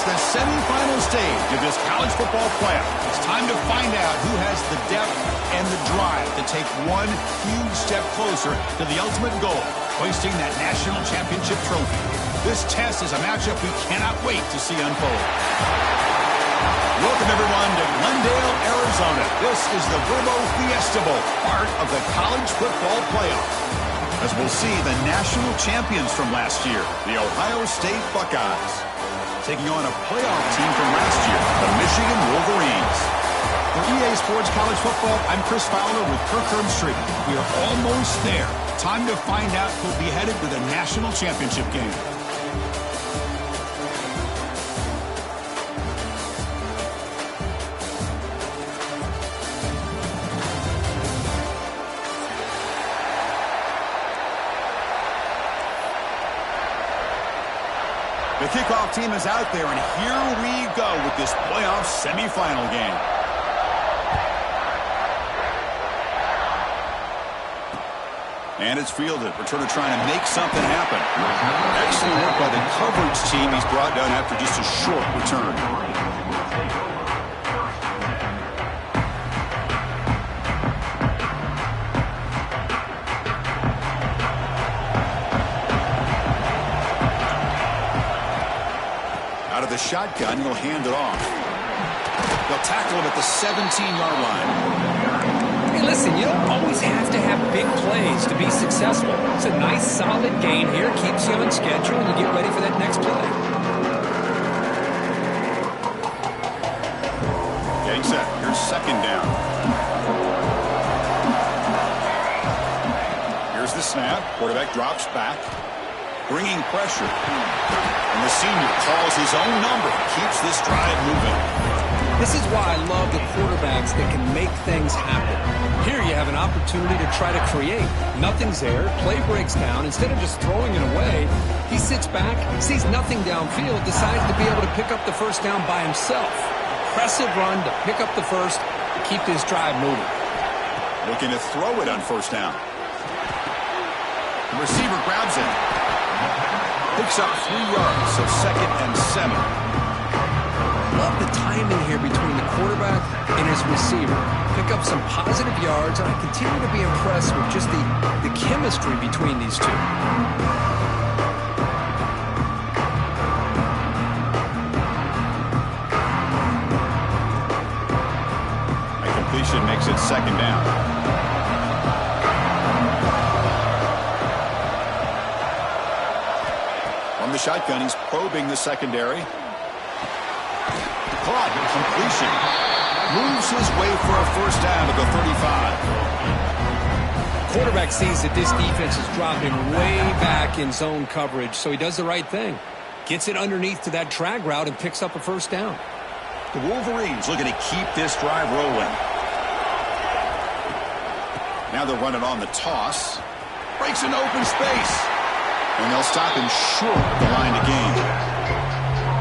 the semifinal stage of this college football playoff. It's time to find out who has the depth and the drive to take one huge step closer to the ultimate goal, hoisting that national championship trophy. This test is a matchup we cannot wait to see unfold. Welcome, everyone, to Glendale, Arizona. This is the Verbo Fiesta Bowl, part of the college football playoff. As we'll see the national champions from last year, the Ohio State Buckeyes, taking on a playoff team from last year, the Michigan Wolverines. For EA Sports College Football, I'm Chris Fowler with Kirk Herbstreit. We are almost there. Time to find out who'll be headed to the national championship game. The kickoff team is out there, and here we go with this playoff semifinal game. And it's fielded. Returner trying to make something happen. Excellent work by the coverage team. He's brought down after just a short return. Out of the shotgun, he'll hand it off. They'll tackle him at the 17-yard line. Hey, listen, you don't always have to have big plays to be successful. It's a nice, solid gain here. Keeps you on schedule, and you get ready for that next play. Getting set. Here's second down. Here's the snap. Quarterback drops back, bringing pressure. And the senior calls his own number, keeps this drive moving. This is why I love the quarterbacks that can make things happen. Here you have an opportunity to try to create. Nothing's there. Play breaks down. Instead of just throwing it away, he sits back, sees nothing downfield, decides to be able to pick up the first down by himself. Impressive run to pick up the first, to keep this drive moving. Looking to throw it on first down. The receiver grabs it. Picks up 3 yards, so 2nd and 7. Love the timing here between the quarterback and his receiver. Pick up some positive yards, and I continue to be impressed with just the chemistry between these two. A completion makes it 2nd down. The shotgun, he's probing the secondary. Caught, completion. Moves his way for a first down to the 35. Quarterback sees that this defense is dropping way back in zone coverage, so he does the right thing. Gets it underneath to that drag route and picks up a first down. The Wolverines looking to keep this drive rolling. Now they'll run it on the toss. Breaks into open space. And they'll stop him short of the line to gain.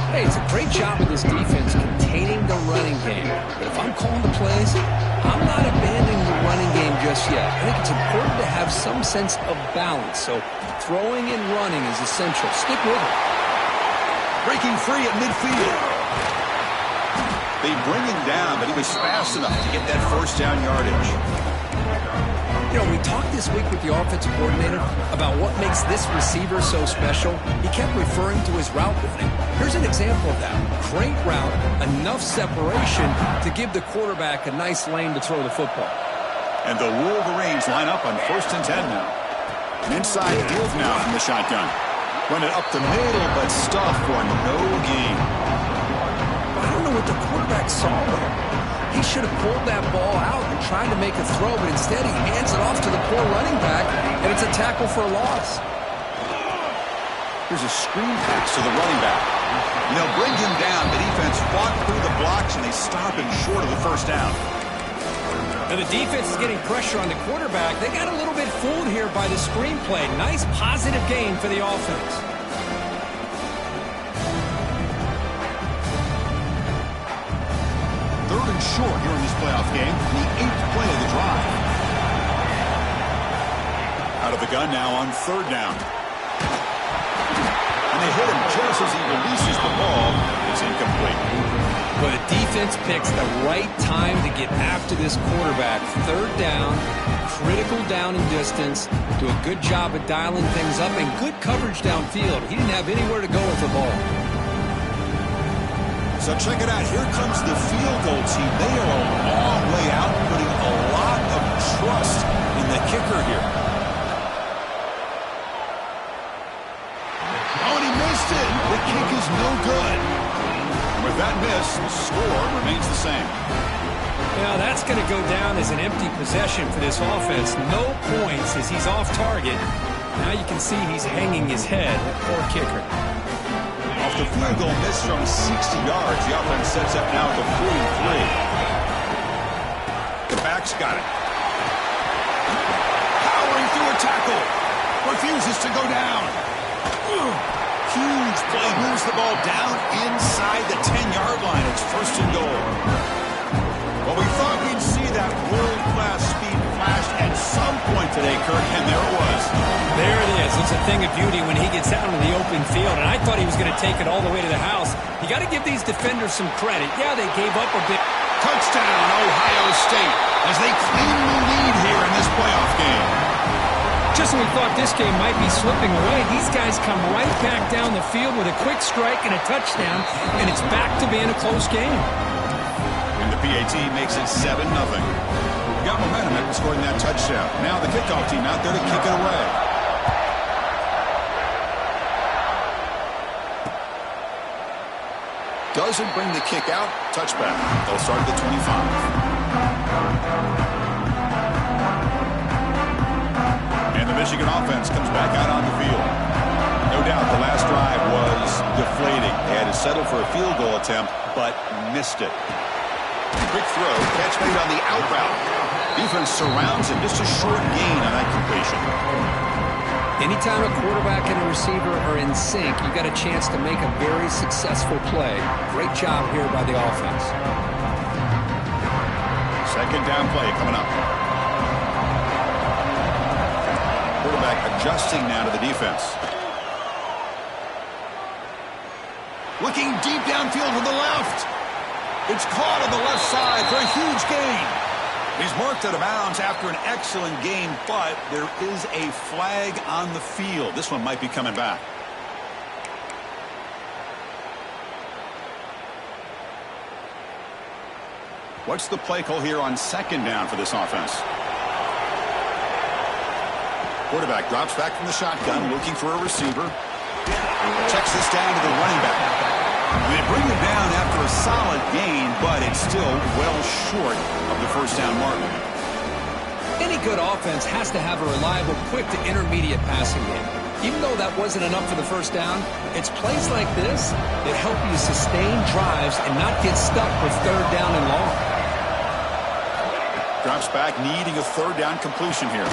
Hey, it's a great job of this defense containing the running game. But if I'm calling the plays, I'm not abandoning the running game just yet. I think it's important to have some sense of balance. So throwing and running is essential. Stick with it. Breaking free at midfield. They bring him down, but he was fast enough to get that first down yardage. You know, we talked this week with the offensive coordinator about what makes this receiver so special. He kept referring to his route running. Here's an example of that. Great route, enough separation to give the quarterback a nice lane to throw the football. And the Wolverines line up on 1st and 10 now. An inside field now from the shotgun. Run it up the middle, but stuffed for no gain. I don't know what the quarterback saw there. He should have pulled that ball out and tried to make a throw, but instead he hands it off to the poor running back, and it's a tackle for a loss. Here's a screen pass to the running back. You know, bring him down. The defense fought through the blocks, and they stop him short of the first down. Now the defense is getting pressure on the quarterback. They got a little bit fooled here by the screen play. Nice positive gain for the offense. Short here in this playoff game, the 8th play of the drive. Out of the gun now on 3rd down. and they hit him just as he releases the ball. It's incomplete. But the defense picks the right time to get after this quarterback. Third down, critical down and distance. Do a good job of dialing things up and good coverage downfield. He didn't have anywhere to go with the ball. So check it out. Here comes the field goal team. They are a long way out, putting a lot of trust in the kicker here. Oh, and he missed it. The kick is no good. With that miss, the score remains the same. Now that's going to go down as an empty possession for this offense. No points as he's off target. Now you can see he's hanging his head. Poor kicker. Off the field goal miss from 60 yards, the offense sets up now at the 43. The back's got it. Powering through a tackle. Refuses to go down. Huge play, moves the ball down inside the 10-yard line. It's first and goal. Well, we thought we'd see that world-class speed flash at some point today, Kirk, and there it was. There it is. It's a thing of beauty when he gets out into the open field, and I thought he was going to take it all the way to the house. You got to give these defenders some credit. Yeah, they gave up a bit. Touchdown, Ohio State, as they claim the lead here in this playoff game. Just when we thought this game might be slipping away, these guys come right back down the field with a quick strike and a touchdown, and it's back to being a close game. And the PAT makes it 7-0. Got momentum after scoring that touchdown. Now the kickoff team out there to kick it away. Doesn't bring the kick out. Touchback. They'll start at the 25. And the Michigan offense comes back out on the field. No doubt the last drive was deflating. They had to settle for a field goal attempt, but missed it. Quick throw, catch made on the outbound. Defense surrounds him, just a short gain on that completion. Anytime a quarterback and a receiver are in sync, you got a chance to make a very successful play. Great job here by the offense. Second down play coming up. Quarterback adjusting now to the defense. Looking deep downfield to the left. It's caught on the left side for a huge gain. He's marked out of bounds after an excellent game, but there is a flag on the field. This one might be coming back. What's the play call here on second down for this offense? Quarterback drops back from the shotgun, looking for a receiver. Checks this down to the running back. They bring him down after a solid gain, but it's still well short of the first down mark. Any good offense has to have a reliable, quick to intermediate passing game. Even though that wasn't enough for the first down, it's plays like this that help you sustain drives and not get stuck with third down and long. Drops back, needing a third down completion here.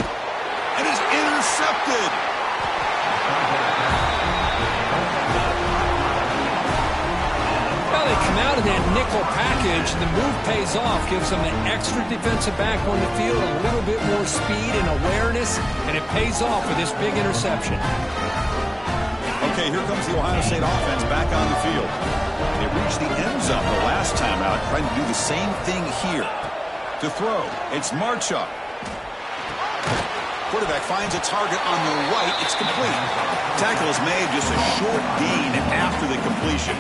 And is intercepted. Well, they come out of that nickel package. The move pays off, gives them an extra defensive back on the field, a little bit more speed and awareness, and it pays off with this big interception. Okay, here comes the Ohio State offense back on the field. They reached the end zone the last time out, trying to do the same thing here. To throw, it's Marchuk. Quarterback finds a target on the right. It's complete. Tackle is made, just a short gain after the completion.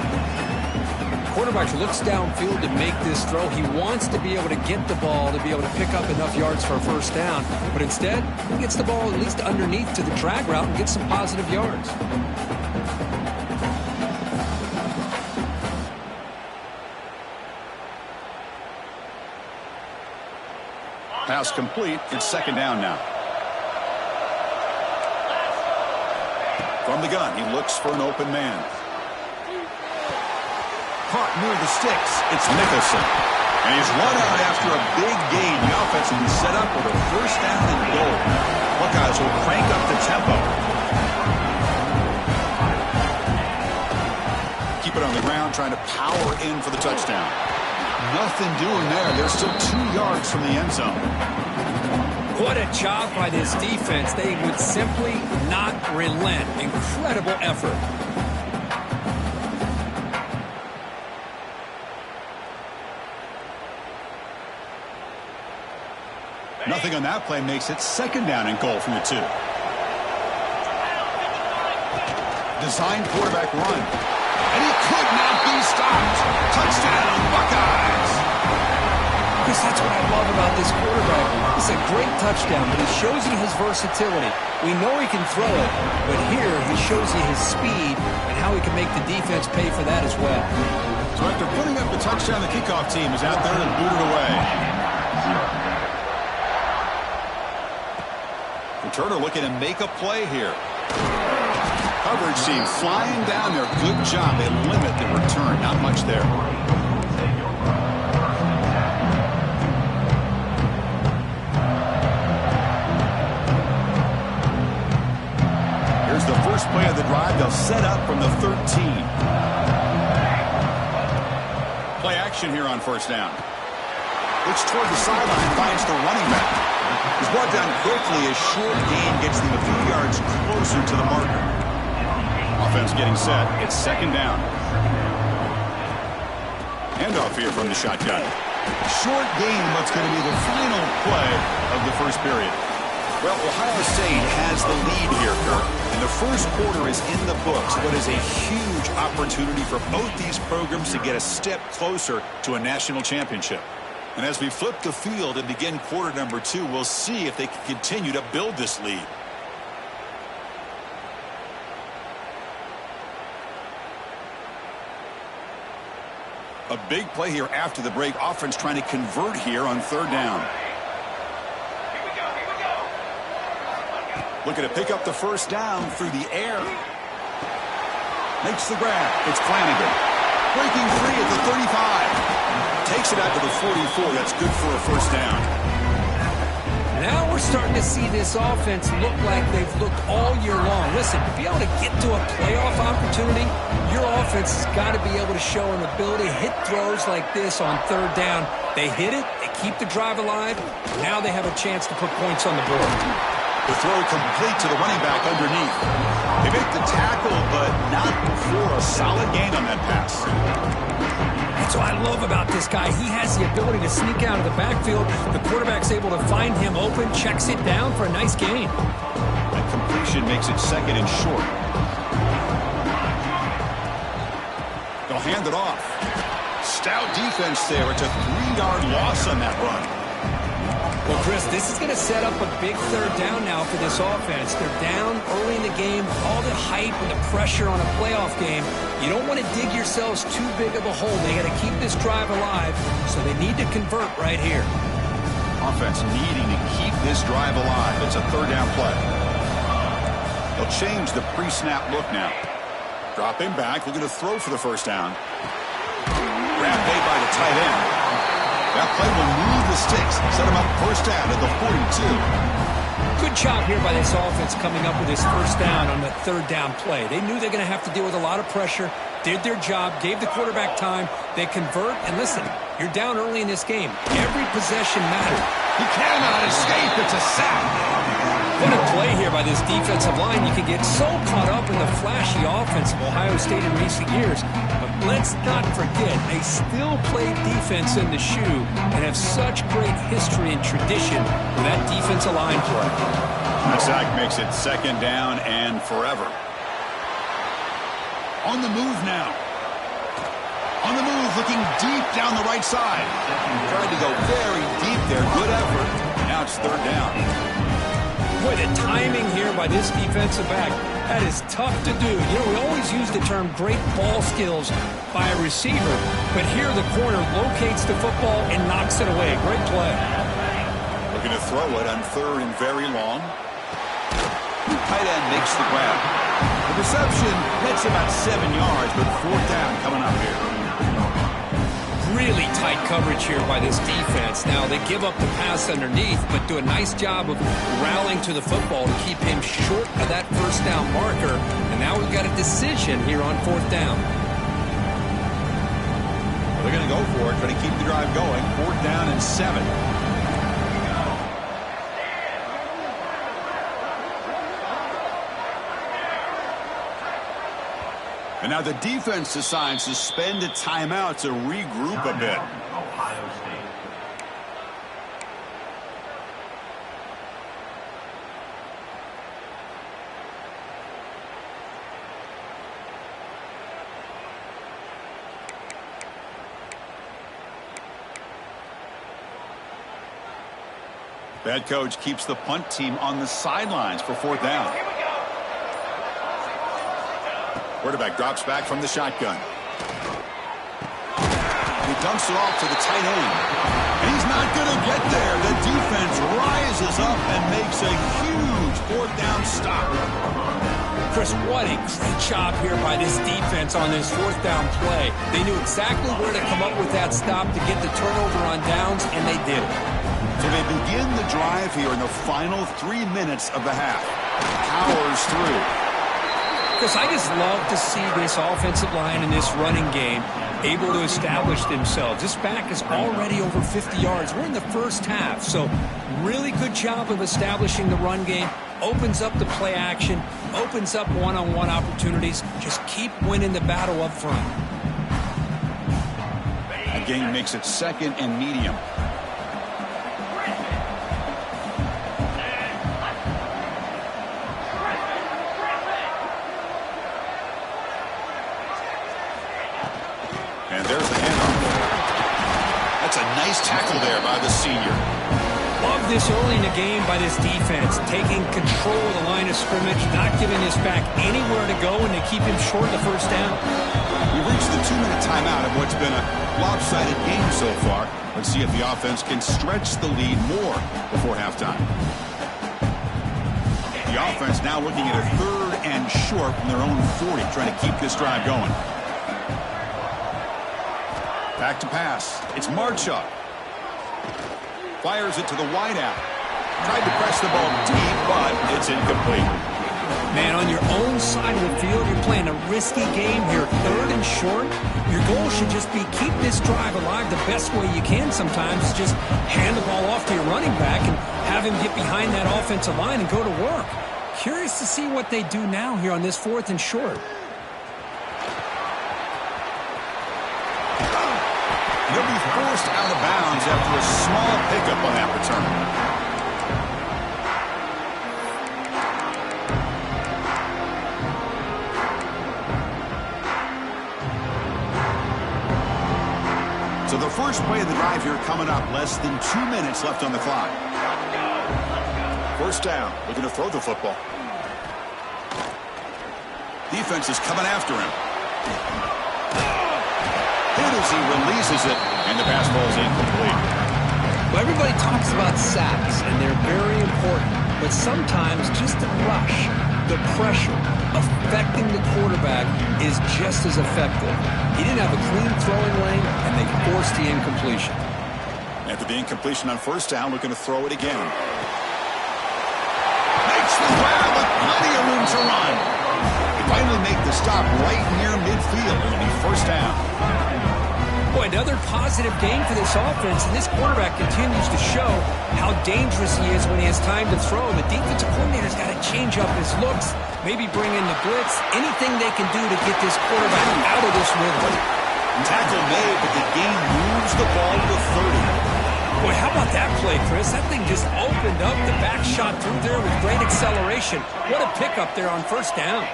Quarterback looks downfield to make this throw. He wants to be able to get the ball to be able to pick up enough yards for a first down. But instead, he gets the ball at least underneath to the drag route and gets some positive yards. Pass complete. It's second down now. From the gun, he looks for an open man. Caught near the sticks. It's Nicholson. And he's run out after a big gain. The offense will be set up with a first down and goal. Buckeyes will crank up the tempo. Keep it on the ground, trying to power in for the touchdown. Nothing doing there. They're still 2 yards from the end zone. What a job by this defense. They would simply not relent. Incredible effort. Nothing on that play makes it second down and goal from the 2. Design quarterback run. And he could not be stopped. Touchdown, Buckeyes. Chris, that's what I love about this quarterback. It's a great touchdown, but he shows you his versatility. We know he can throw it, but here he shows you his speed and how he can make the defense pay for that as well. So after putting up the touchdown, the kickoff team is out there and booted away. Returner looking to make a play here. Coverage team flying down there. Good job. They limit the return. Not much there. Here's the first play of the drive. They'll set up from the 13. Play action here on first down. Looks toward the sideline, finds the running back. He's brought down quickly as short gain gets them a few yards closer to the marker. Offense getting set. It's second down. Handoff here from the shotgun. Short gain, what's going to be the final play of the first period. Well, Ohio State has the lead here, Kirk. And the first quarter is in the books. What is a huge opportunity for both these programs to get a step closer to a national championship. And as we flip the field and begin quarter number 2, we'll see if they can continue to build this lead. A big play here after the break. Offense trying to convert here on third down. Looking to pick up the first down through the air. Makes the grab. It's Flanagan. Breaking free at the 35. Takes it out to the 44. That's good for a first down. Now we're starting to see this offense look like they've looked all year long. Listen, to be able to get to a playoff opportunity, your offense has got to be able to show an ability to hit throws like this on third down. They hit it, they keep the drive alive. Now they have a chance to put points on the board. The throw complete to the running back underneath. They make the tackle, but not before a solid gain on that pass. That's what I love about this guy. He has the ability to sneak out of the backfield. The quarterback's able to find him open, checks it down for a nice gain. That completion makes it second and short. They'll hand it off. Stout defense there. It's a 3-yard loss on that run. Well, Chris, this is going to set up a big third down now for this offense. They're down early in the game. All the hype and the pressure on a playoff game. You don't want to dig yourselves too big of a hole. They got to keep this drive alive, so they need to convert right here. Offense needing to keep this drive alive. It's a third down play. They'll change the pre-snap look now. Dropping back, looking to throw for the first down. Grab made by the tight end. That play will move the sticks, set them up first down at the 42. Good job here by this offense coming up with this first down on the third down play. They knew they're going to have to deal with a lot of pressure, did their job, gave the quarterback time. They convert, and listen, you're down early in this game. Every possession mattered. He cannot escape. It's a sack. What a play here by this defensive line. You can get so caught up in the flashy offense of Ohio State in recent years. But let's not forget, they still play defense in the shoe and have such great history and tradition with that defensive line play. The sack makes it second down and forever. On the move now. On the move, looking deep down the right side. Tried to go very deep there. Good effort. Now it's third down. Boy, the timing here by this defensive back, that is tough to do. You know, we always use the term great ball skills by a receiver, but here the corner locates the football and knocks it away. Great play. Looking to throw it on third and very long. Tight end makes the grab. The reception hits about 7 yards, but fourth down coming up here. Really tight coverage here by this defense. Now, they give up the pass underneath, but do a nice job of rallying to the football to keep him short of that first down marker. And now we've got a decision here on fourth down. They're going to go for it, try to keep the drive going. Fourth down and 7. And now the defense decides to spend a timeout to regroup a bit. The head coach keeps the punt team on the sidelines for 4th down. Quarterback drops back from the shotgun. He dumps it off to the tight end. And he's not going to get there. The defense rises up and makes a huge 4th down stop. Chris, what a great job here by this defense on this 4th down play. They knew exactly where to come up with that stop to get the turnover on downs, and they did it. So they begin the drive here in the final 3 minutes of the half. Powers through. Chris, I just love to see this offensive line in this running game able to establish themselves. This back is already over 50 yards. We're in the first half, so really good job of establishing the run game. Opens up the play action, opens up one-on-one opportunities. Just keep winning the battle up front. That game makes it 2nd and medium. And there's the handoff. That's a nice tackle there by the senior. Love this early in the game by this defense, taking control of the line of scrimmage, not giving this back anywhere to go, and they keep him short of the 1st down. We've reached the 2-minute timeout of what's been a lopsided game so far. Let's see if the offense can stretch the lead more before halftime. The offense now looking at a 3rd and short from their own 40, trying to keep this drive going. Back to pass. It's Marchuk. Fires it to the wideout. Tried to press the ball deep, but it's incomplete. Man, on your own side of the field, you're playing a risky game here. 3rd and short. Your goal should just be keep this drive alive the best way you can sometimes. Just hand the ball off to your running back and have him get behind that offensive line and go to work. Curious to see what they do now here on this 4th and short. He'll be forced out of bounds after a small pickup on that return. So the first play of the drive here coming up, less than 2 minutes left on the clock. 1st down, looking to throw the football. Defense is coming after him. As he releases it, and the pass ball is incomplete. Well, everybody talks about sacks, and they're very important. But sometimes just the rush, the pressure, affecting the quarterback is just as effective. He didn't have a clean throwing lane, and they forced the incompletion. After the incompletion on 1st down, looking to throw it again. Makes the grab with plenty of room to run. They finally make the stop right near midfield. It'll be 1st down. Boy, another positive game for this offense, and this quarterback continues to show how dangerous he is when he has time to throw. The defensive coordinator's got to change up his looks, maybe bring in the blitz, anything they can do to get this quarterback out of this rhythm. Tackle made, but the game moves the ball to 30. Boy, how about that play, Chris? That thing just opened up. The back shot through there with great acceleration. What a pickup there on 1st down.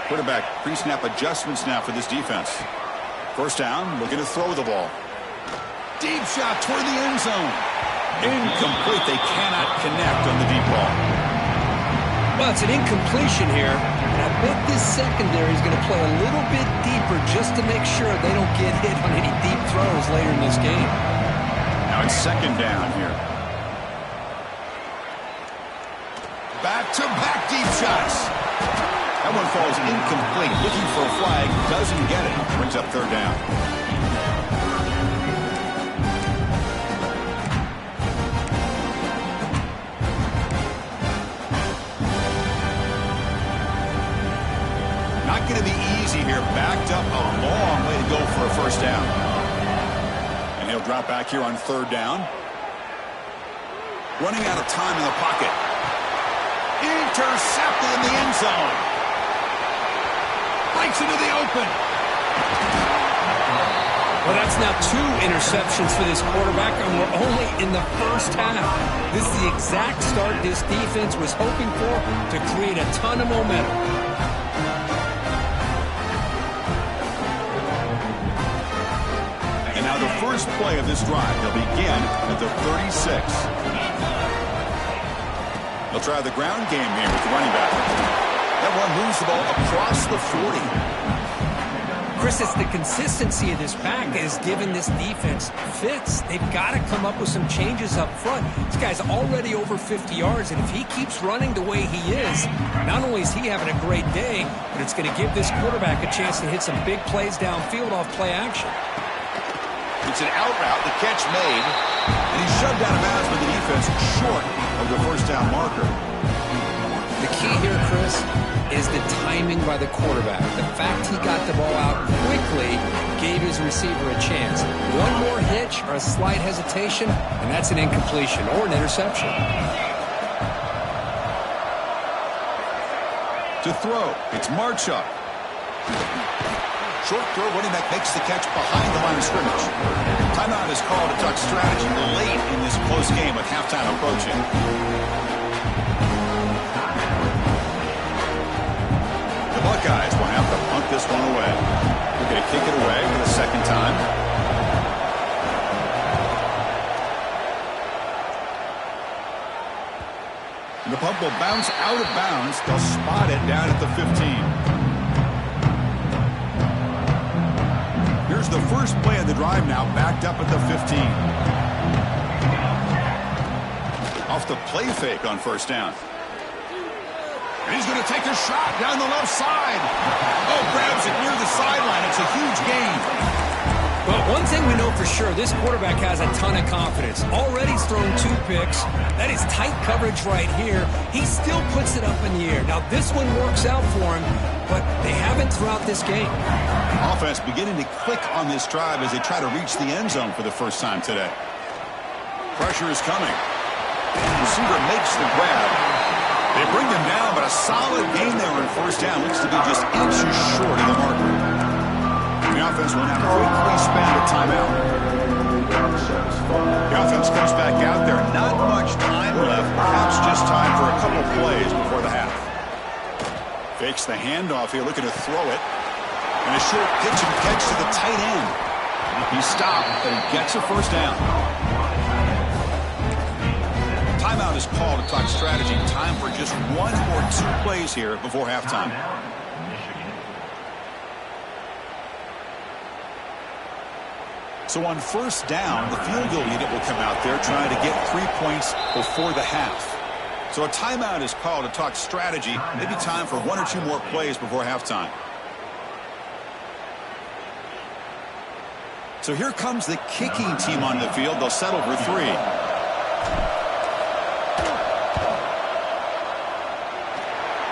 Quarterback pre-snap adjustments now for this defense. 1st down, looking to throw the ball. Deep shot toward the end zone. Incomplete. They cannot connect on the deep ball. Well, it's an incompletion here. And I bet this secondary is going to play a little bit deeper just to make sure they don't get hit on any deep throws later in this game. Now it's 2nd down here. Back-to-back deep shots. That one falls incomplete. Looking for a flag. Doesn't get it. Brings up 3rd down. Not going to be easy here. Backed up a long way to go for a 1st down. And he'll drop back here on 3rd down. Running out of time in the pocket. Intercepted in the end zone. Breaks into the open. Well, that's now 2 interceptions for this quarterback, and we're only in the first half. This is the exact start this defense was hoping for to create a ton of momentum. And now the first play of this drive. They'll begin at the 36. They'll try the ground game here with the running back. That one moves the ball across the 40. Chris, it's the consistency of this pack that has given this defense fits. They've got to come up with some changes up front. This guy's already over 50 yards, and if he keeps running the way he is, not only is he having a great day, but it's going to give this quarterback a chance to hit some big plays downfield off play action. It's an out route, the catch made, and he's shoved out of bounds by the defense short of the first down marker. The key here, Chris, is the timing by the quarterback. The fact he got the ball out quickly gave his receiver a chance. One more hitch or a slight hesitation, and that's an incompletion or an interception. To throw, it's Marchuk. Short throw, running back makes the catch behind the line of scrimmage. Timeout is called to talk strategy late in this close game with halftime approaching. The Buckeyes will have to punt this one away. They're going to kick it away for the second time. And the punt will bounce out of bounds. They'll spot it down at the 15. Here's the first play of the drive now, backed up at the 15. Off the play fake on first down. And he's going to take a shot down the left side. Oh, grabs it near the sideline. It's a huge gain. Well, one thing we know for sure, this quarterback has a ton of confidence. Already he's thrown 2 picks. That is tight coverage right here. He still puts it up in the air. Now, this one works out for him, but they haven't throughout this game. Offense beginning to click on this drive as they try to reach the end zone for the first time today. Pressure is coming. Receiver makes the grab. They bring them down, but a solid gain there on first down. Looks to be just inches short of the marker. The offense will now quickly spend a timeout. The offense comes back out there. Not much time left. Perhaps just time for a couple plays before the half. Fakes the handoff here, looking to throw it. And a short pitch and catch to the tight end. He stopped, but he gets a first down. Timeout is called to talk strategy. Time for just 1 or 2 plays here before halftime. So on first down, the field goal unit will come out there trying to get 3 points before the half. So a timeout is called to talk strategy. Maybe time for 1 or 2 more plays before halftime. So here comes the kicking team on the field. They'll settle for 3.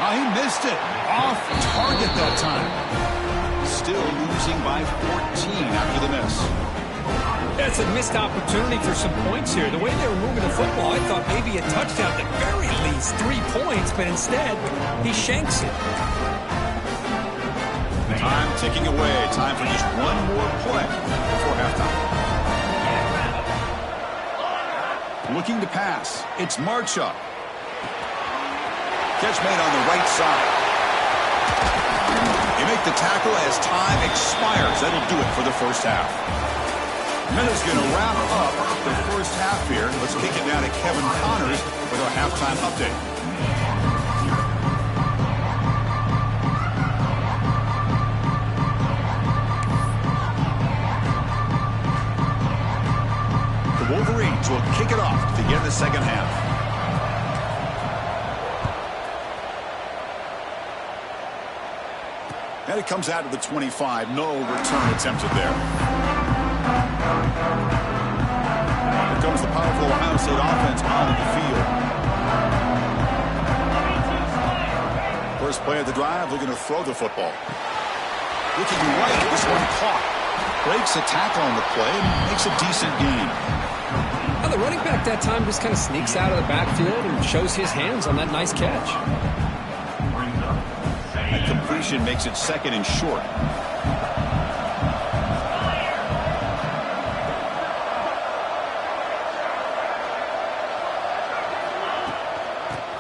Oh, he missed it. Off target that time. Still losing by 14 after the miss. That's a missed opportunity for some points here. The way they were moving the football, I thought maybe a touchdown at the very least, 3 points, but instead, he shanks it. Time ticking away. Time for just 1 more play before halftime. Looking to pass. It's Marchuk. Catch made on the right side. You make the tackle as time expires. That'll do it for the first half. Minutes going to wrap up the first half here. Let's kick it down to Kevin Connors with our halftime update. The Wolverines will kick it off to begin the second half. And it comes out to the 25. No return attempted there. Here comes the powerful Ohio State offense on the field. First play of the drive, looking to throw the football. Looking right, this one caught. Breaks a tackle on the play and makes a decent gain. Now the running back that time just kind of sneaks out of the backfield and shows his hands on that nice catch. That completion makes it second and short.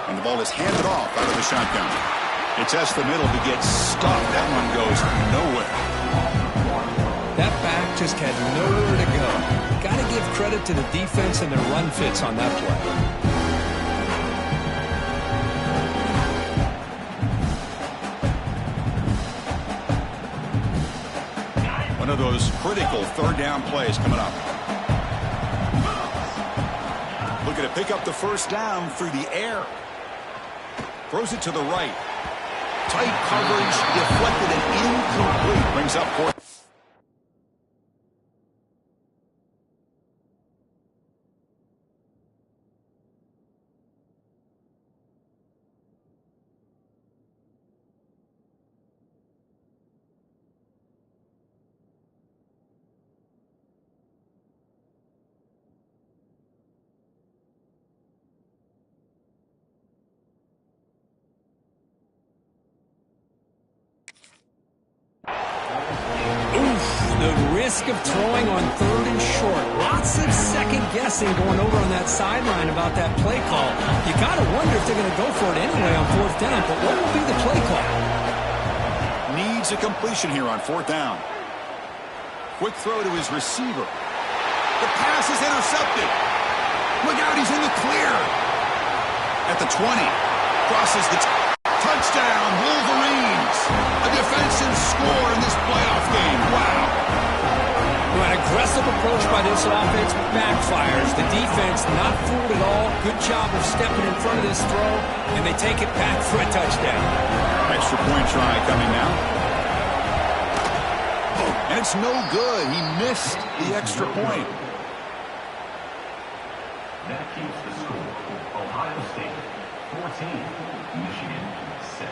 And the ball is handed off out of the shotgun. It tests the middle to get stuffed. That one goes nowhere. That back just had nowhere to go. Got to give credit to the defense and their run fits on that play. of those critical third down plays coming up. Looking to pick up the first down through the air. Throws it to the right. Tight coverage, deflected and incomplete. Brings up fourth. The risk of throwing on third and short. Lots of second guessing going over on that sideline about that play call. You got to wonder if they're going to go for it anyway on fourth down, but what will be the play call? Needs a completion here on fourth down. Quick throw to his receiver. The pass is intercepted. Look out, he's in the clear. At the 20. Crosses the touchdown, Wolverines. A defensive score in this playoff game. Wow. Well, an aggressive approach by this offense backfires. The defense not fooled at all. Good job of stepping in front of this throw, and they take it back for a touchdown. Extra point try coming now. And it's no good. He missed the extra point. That keeps the score. Ohio State 14, Michigan 6.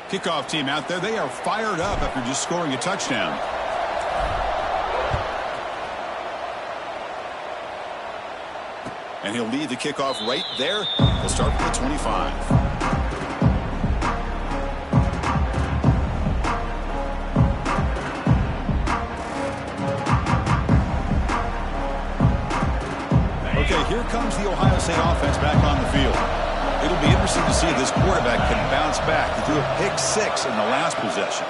Kickoff team out there, they are fired up after just scoring a touchdown. And he'll lead the kickoff right there. They'll start with the 25. Okay, here comes the Ohio State offense back on the field. It'll be interesting to see if this quarterback can bounce back. He threw a pick-6 in the last possession.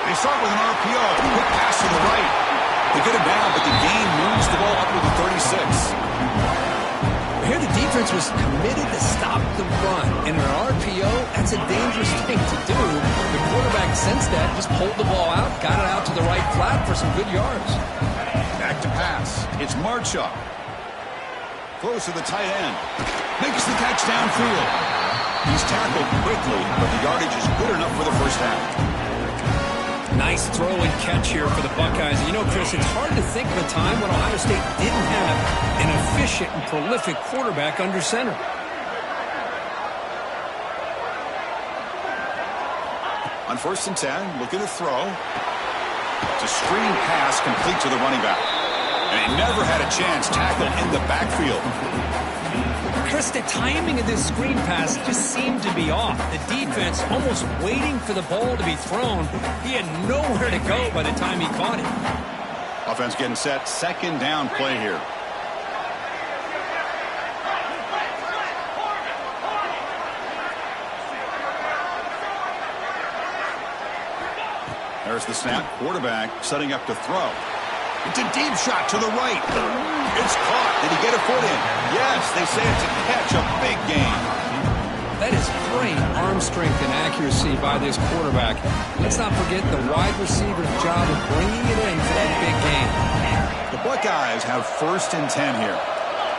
They start with an RPO. Quick pass to the right. They get him down, but the game moves the ball up to the 36. Here the defense was committed to stop the run. In an RPO, that's a dangerous thing to do. The quarterback sensed that, just pulled the ball out, got it out to the right flat for some good yards. Back to pass. It's Marchuk. Throws to the tight end. Makes the catch downfield. He's tackled quickly, but the yardage is good enough for the first down. Nice throw and catch here for the Buckeyes. You know, Chris, it's hard to think of a time when Ohio State didn't have an efficient and prolific quarterback under center. On 1st and 10, looking to throw. It's a screen pass complete to the running back. And he never had a chance tackled in the backfield. Chris, the timing of this screen pass just seemed to be off. The defense almost waiting for the ball to be thrown. He had nowhere to go by the time he caught it. Offense getting set. Second down play here. There's the snap. Quarterback setting up to throw. It's a deep shot to the right. It's caught. Did he get a foot in? Yes, they say it's a catch, a big gain. That is great arm strength and accuracy by this quarterback. Let's not forget the wide receiver's job of bringing it in for that big gain. The Buckeyes have 1st and 10 here.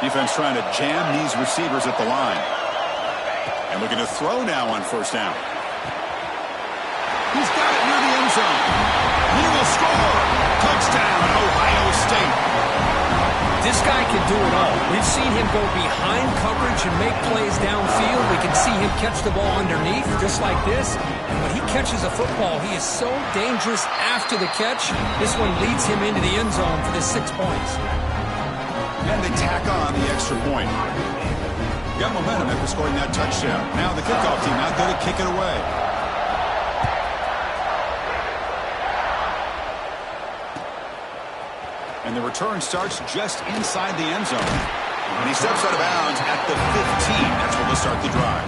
Defense trying to jam these receivers at the line. And looking to throw now on 1st down. He's got it near the end zone. He will score. Touchdown, Ohio State. This guy can do it all. We've seen him go behind coverage and make plays downfield. We can see him catch the ball underneath, just like this. And when he catches a football, he is so dangerous after the catch. This one leads him into the end zone for the 6 points. And they tack on the extra point. Got momentum after scoring that touchdown. Now the kickoff team out there to kick it away. And the return starts just inside the end zone. And he steps out of bounds at the 15. That's where they'll start the drive.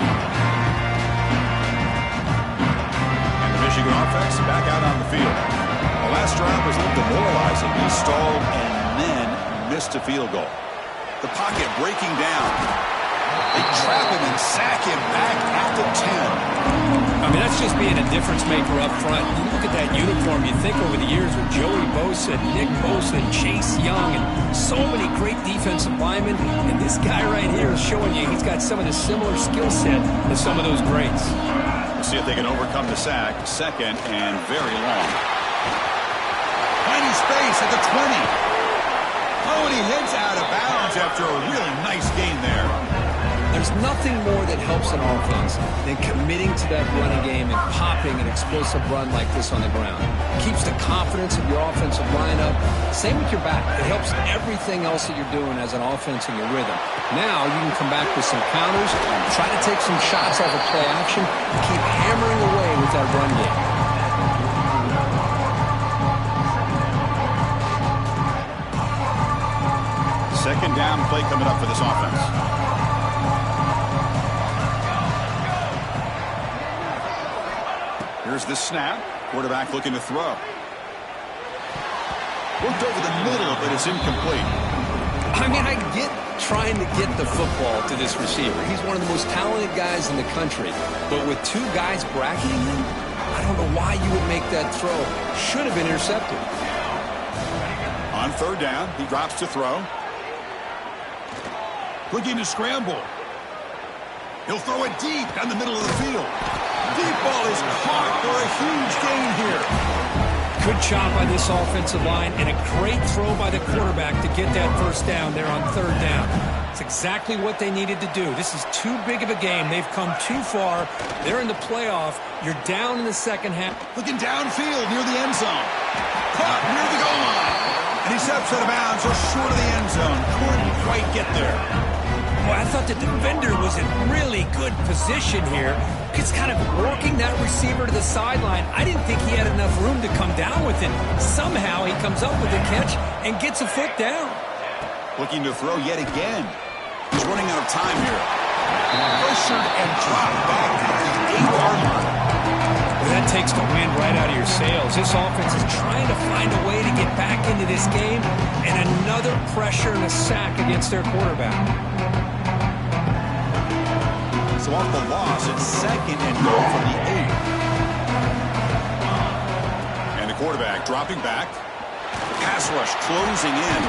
And the Michigan offense back out on the field. The last last drive was a little demoralizing. He stalled and then missed a field goal. The pocket breaking down. They trap him and sack him back at the 10. I mean, that's just being a difference maker up front. You look at that uniform, you think over the years with Joey Bosa, Nick Bosa, Chase Young, and so many great defensive linemen. And this guy right here is showing you he's got some of the similar skill set as some of those greats. We'll see if they can overcome the sack. Second and very long. Tiny space at the 20. Oh, and he heads out of bounds after a really nice gain there. There's nothing more that helps an offense than committing to that running game and popping an explosive run like this on the ground. It keeps the confidence of your offensive lineup. Same with your back. It helps everything else that you're doing as an offense in your rhythm. Now you can come back with some counters, try to take some shots off of play action, and keep hammering away with that run game. Second down play coming up for this offense. Here's the snap. Quarterback looking to throw. Worked over the middle, but it's incomplete. I mean, I get trying to get the football to this receiver. He's one of the most talented guys in the country. But with two guys bracketing him, I don't know why you would make that throw. Should have been intercepted. On third down, he drops to throw. Looking to scramble. He'll throw it deep down the middle of the field. Deep ball is caught for a huge gain here. Good job by this offensive line and a great throw by the quarterback to get that first down there on third down. It's exactly what they needed to do. This is too big of a game. They've come too far. They're in the playoff. You're down in the second half. Looking downfield near the end zone. Caught near the goal line. And he steps out of bounds just short of the end zone. Couldn't quite get there. Boy, I thought the defender was in really good position here. He's kind of working that receiver to the sideline. I didn't think he had enough room to come down with it. Somehow he comes up with the catch and gets a foot down. Looking to throw yet again. He's running out of time here. Pressured and dropped back to the 8-yard line. Well, that takes the wind right out of your sails. This offense is trying to find a way to get back into this game, and another pressure and a sack against their quarterback. So off the loss, it's second and goal from the 8. And the quarterback dropping back. Pass rush closing in.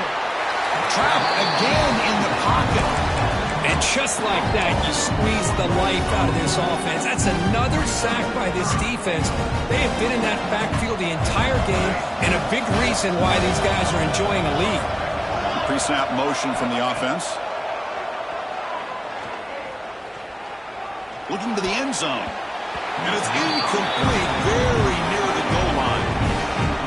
Trapped again in the pocket. And just like that, you squeeze the life out of this offense. That's another sack by this defense. They have been in that backfield the entire game, and a big reason why these guys are enjoying a lead. Pre-snap motion from the offense. Looking to the end zone. And it's incomplete, very near the goal line.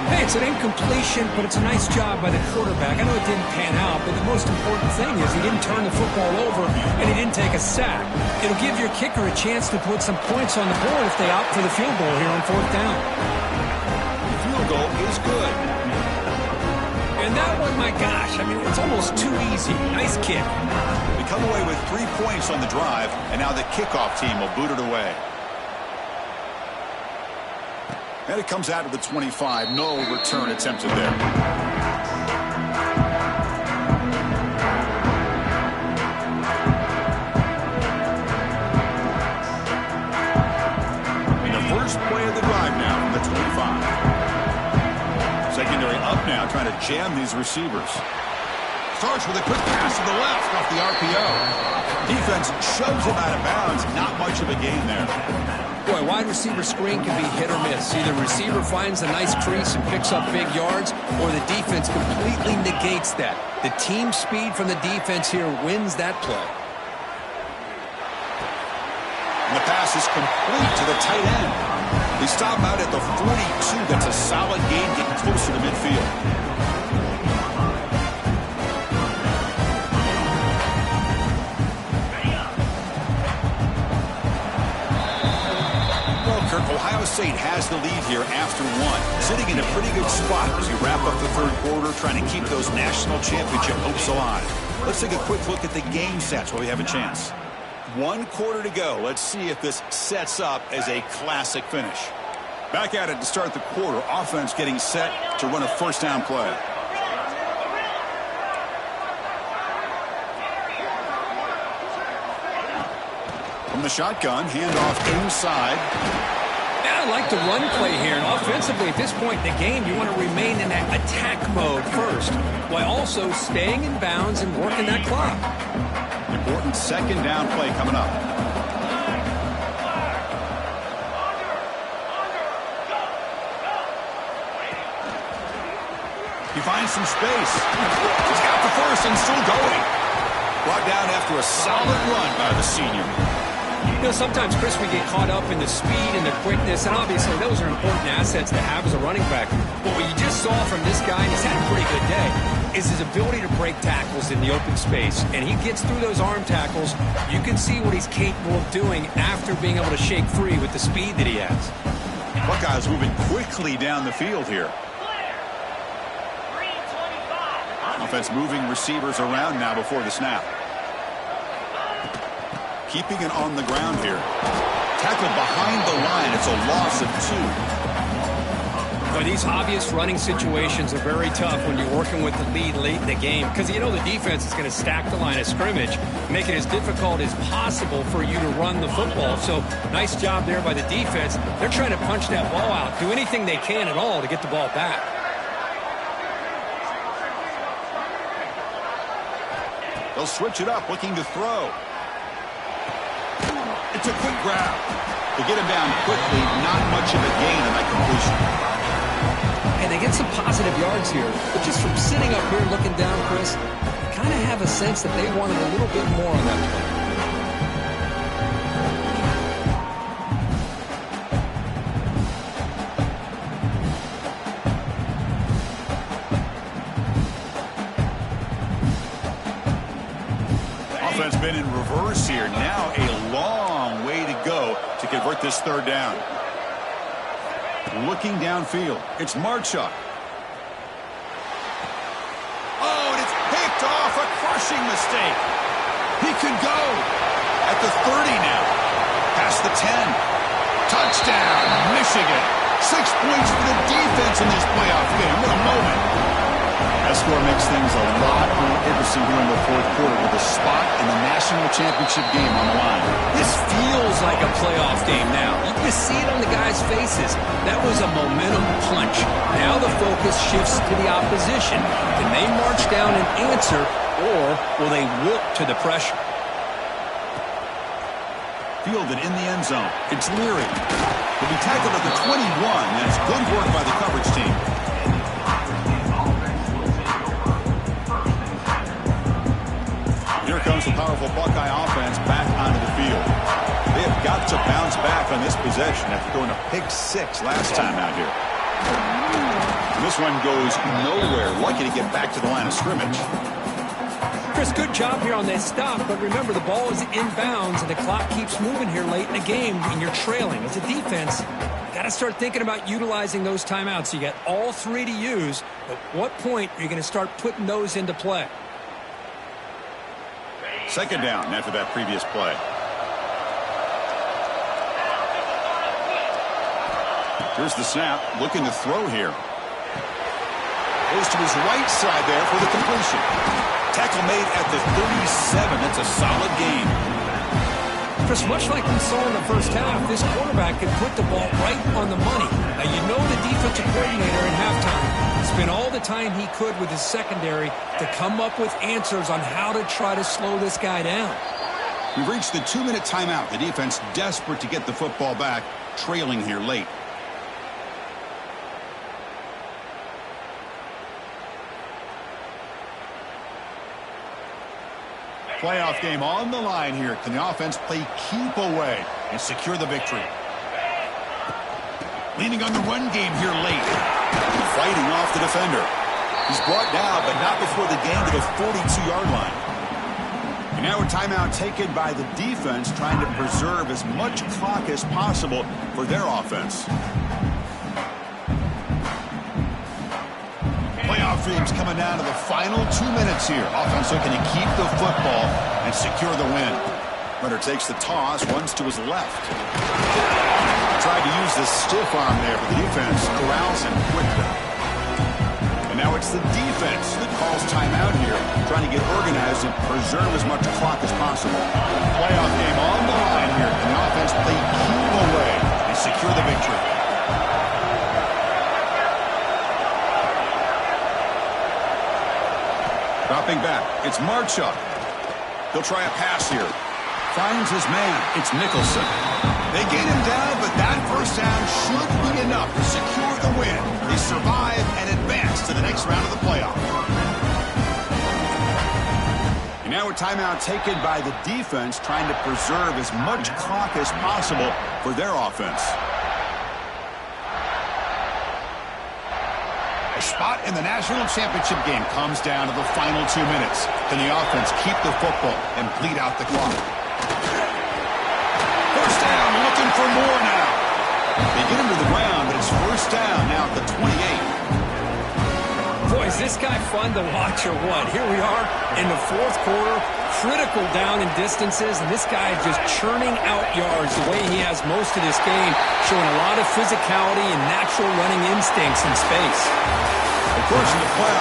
Hey, it's an incompletion, but it's a nice job by the quarterback. I know it didn't pan out, but the most important thing is he didn't turn the football over and he didn't take a sack. It'll give your kicker a chance to put some points on the board if they opt for the field goal here on fourth down. The field goal is good. And that one, my gosh, I mean, it's almost too easy. Nice kick. We come away with 3 points on the drive, and now the kickoff team will boot it away. And it comes out of the 25. No return attempted there. And the first play of the drive now from the 25. Secondary up now, trying to jam these receivers. Starts with a quick pass to the left off the RPO. Defense shoves him out of bounds. Not much of a gain there. Boy, wide receiver screen can be hit or miss. Either receiver finds a nice crease and picks up big yards, or the defense completely negates that. The team speed from the defense here wins that play. And the pass is complete to the tight end. They stop out at the 42. That's a solid gain, getting closer to midfield. Ohio State has the lead here after 1, sitting in a pretty good spot as we wrap up the third quarter, trying to keep those national championship hopes alive. Let's take a quick look at the game stats while we have a chance. 1 quarter to go. Let's see if this sets up as a classic finish. Back at it to start the quarter. Offense getting set to run a first down play. From the shotgun, handoff inside. Yeah, I like the run play here. And offensively, at this point in the game, you want to remain in that attack mode first, while also staying in bounds and working that clock. Important second down play coming up. He finds some space. He's got the first and still going. Brought down after a solid run by the senior. You know, sometimes, Chris, we get caught up in the speed and the quickness, and obviously those are important assets to have as a running back. But what you just saw from this guy, and he's had a pretty good day, is his ability to break tackles in the open space. And he gets through those arm tackles. You can see what he's capable of doing after being able to shake free with the speed that he has. Buckeyes moving quickly down the field here. Offense moving receivers around now before the snap. Keeping it on the ground here. Tackled behind the line. It's a loss of 2. But these obvious running situations are very tough when you're working with the lead late in the game, because you know the defense is going to stack the line of scrimmage, make it as difficult as possible for you to run the football. So nice job there by the defense. They're trying to punch that ball out, do anything they can at all to get the ball back. They'll switch it up, looking to throw. It's a quick grab. To get him down quickly, not much of a gain on that completion. And they get some positive yards here. But just from sitting up here looking down, Chris, I kind of have a sense that they wanted a little bit more on that play. Offense been in reverse here. Now a long way to go to convert this third down. Looking downfield. It's Marchuk. Oh, and it's picked off. A crushing mistake. He could go at the 30 now. Past the 10. Touchdown, Michigan. 6 points for the defense in this playoff game. What a moment. That score makes things a lot more interesting here in the fourth quarter with a spot in the national championship game on the line. This feels like a playoff game now. You can see it on the guys' faces. That was a momentum punch. Now the focus shifts to the opposition. Can they march down and answer, or will they wilt to the pressure? Fielded in the end zone. It's Leary. He'll be tackled at the 21. That's good work by the coverage team. Here comes the powerful Buckeye offense back onto the field. They have got to bounce back on this possession after throwing a pick-6 last time out here. And this one goes nowhere. Lucky to get back to the line of scrimmage. Chris, good job here on that stop, but remember the ball is inbounds and the clock keeps moving here late in the game and you're trailing. As a defense, you got to start thinking about utilizing those timeouts. You got all 3 to use. At what point are you going to start putting those into play? Second down after that previous play. Here's the snap. Looking to throw here. Goes to his right side there for the completion. Tackle made at the 37. That's a solid gain. Chris, much like we saw in the first half, this quarterback can put the ball right on the money. Now, you know the defensive coordinator in halftime spent all the time he could with his secondary to come up with answers on how to try to slow this guy down. We've reached the 2-minute timeout. The defense desperate to get the football back, trailing here late. Playoff game on the line here. Can the offense play keep away and secure the victory? Leaning on the run game here late. Fighting off the defender. He's brought down, but not before the gain to the 42-yard line. And now a timeout taken by the defense, trying to preserve as much clock as possible for their offense. Playoff dreams coming down to the final 2 minutes here. Offense looking to keep the football and secure the win. Runner takes the toss, runs to his left. Tried to use the stiff arm there, but the defense corrals him quickly. And now it's the defense that calls timeout here, trying to get organized and preserve as much clock as possible. Playoff game on the line here. And the offense played cue away and secure the victory. Dropping back, it's Marchuk. He'll try a pass here. Finds his man. It's Nicholson. They get him down, but that first down should be enough to secure the win. They survive and advance to the next round of the playoff. And now a timeout taken by the defense, trying to preserve as much clock as possible for their offense. A spot in the national championship game comes down to the final 2 minutes. Can the offense keep the football and bleed out the clock? First down, looking for more now. They get him to the ground, but it's first down now at the 28. Boy, is this guy fun to watch or what? Here we are in the fourth quarter, critical down and distances, and this guy is just churning out yards the way he has most of this game, showing a lot of physicality and natural running instincts in space. Of course, in the playoffs,